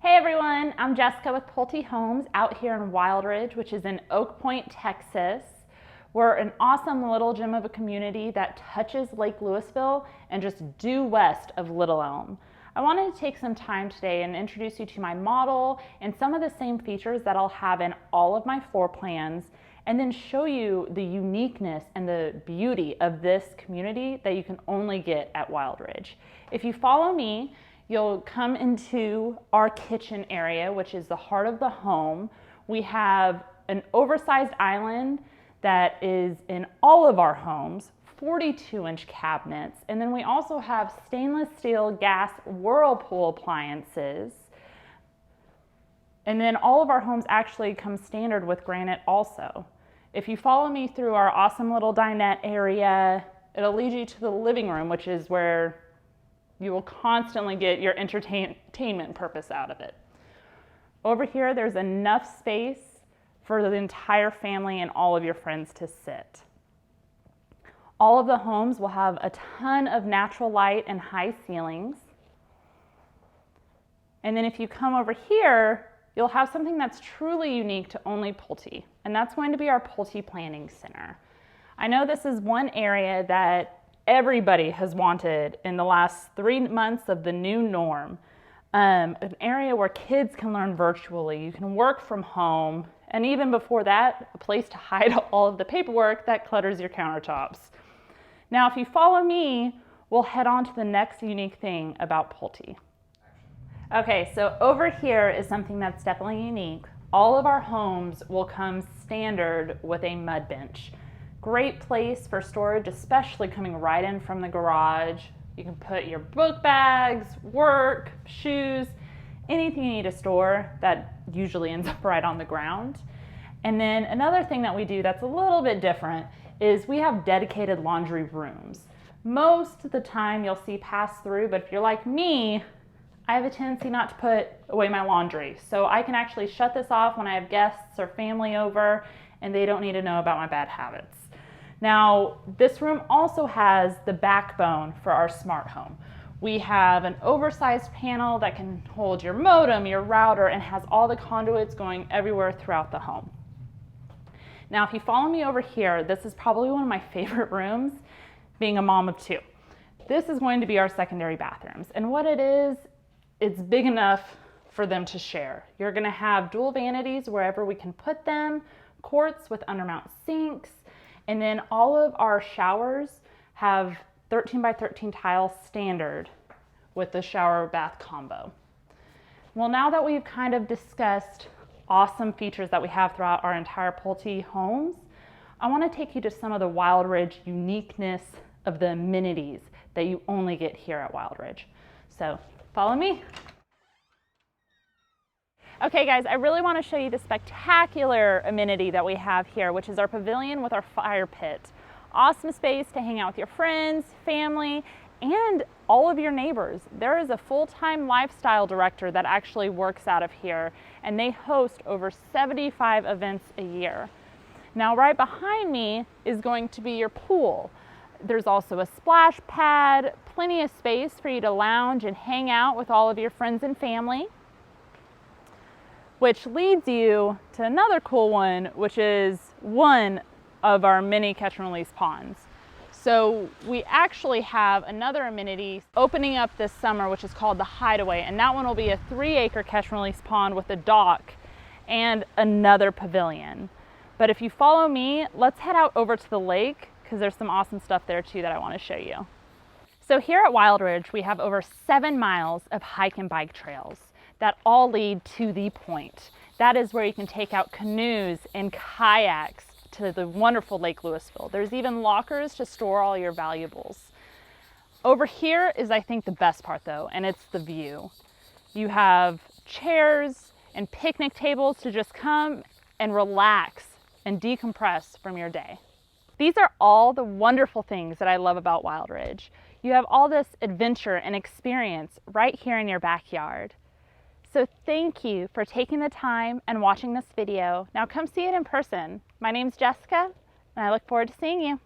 Hey everyone, I'm Jessica with Pulte Homes out here in Wildridge, which is in Oak Point, Texas. We're an awesome little gem of a community that touches Lake Lewisville and just due west of Little Elm. I wanted to take some time today and introduce you to my model and some of the same features that I'll have in all of my floor plans, and then show you the uniqueness and the beauty of this community that you can only get at Wildridge. If you follow me, you'll come into our kitchen area, which is the heart of the home. We have an oversized island that is in all of our homes, 42-inch cabinets, and then we also have stainless steel gas Whirlpool appliances. And then all of our homes actually come standard with granite also. If you follow me through our awesome little dinette area, it'll lead you to the living room, which is where you will constantly get your entertainment purpose out of it. Over here, there's enough space for the entire family and all of your friends to sit. All of the homes will have a ton of natural light and high ceilings. And then if you come over here, you'll have something that's truly unique to only Pulte, and that's going to be our Pulte Planning Center. I know this is one area that everybody has wanted in the last 3 months of the new norm. An area where kids can learn virtually, you can work from home, and even before that, a place to hide all of the paperwork that clutters your countertops. Now, if you follow me, we'll head on to the next unique thing about Pulte. Okay, so over here is something that's definitely unique. All of our homes will come standard with a mud bench. Great place for storage, especially coming right in from the garage. You can put your book bags, work, shoes, anything you need to store that usually ends up right on the ground. And then another thing that we do that's a little bit different is we have dedicated laundry rooms. Most of the time you'll see pass through, but if you're like me, I have a tendency not to put away my laundry. So I can actually shut this off when I have guests or family over and they don't need to know about my bad habits. Now, this room also has the backbone for our smart home. We have an oversized panel that can hold your modem, your router, and has all the conduits going everywhere throughout the home. Now, if you follow me over here, this is probably one of my favorite rooms, being a mom of 2. This is going to be our secondary bathrooms. And what it is, it's big enough for them to share. You're gonna have dual vanities wherever we can put them, quartz with undermount sinks, and then all of our showers have 13 by 13 tiles standard with the shower bath combo. Well, now that we've kind of discussed awesome features that we have throughout our entire Pulte homes, I want to take you to some of the Wildridge uniqueness of the amenities that you only get here at Wildridge. So follow me. Okay guys, I really want to show you the spectacular amenity that we have here, which is our pavilion with our fire pit. Awesome space to hang out with your friends, family, and all of your neighbors. There is a full-time lifestyle director that actually works out of here, and they host over 75 events a year. Now right behind me is going to be your pool. There's also a splash pad, plenty of space for you to lounge and hang out with all of your friends and family. Which leads you to another cool one, which is one of our mini catch and release ponds. So we actually have another amenity opening up this summer, which is called the Hideaway, and that one will be a 3-acre catch and release pond with a dock and another pavilion. But if you follow me, let's head out over to the lake because there's some awesome stuff there too that I want to show you. So here at Wildridge, we have over 7 miles of hike and bike trails that all lead to the point. That is where you can take out canoes and kayaks to the wonderful Lake Lewisville. There's even lockers to store all your valuables. Over here is, I think, the best part though, and it's the view. You have chairs and picnic tables to just come and relax and decompress from your day. These are all the wonderful things that I love about Wildridge. You have all this adventure and experience right here in your backyard. So thank you for taking the time and watching this video. Now come see it in person. My name's Jessica, and I look forward to seeing you.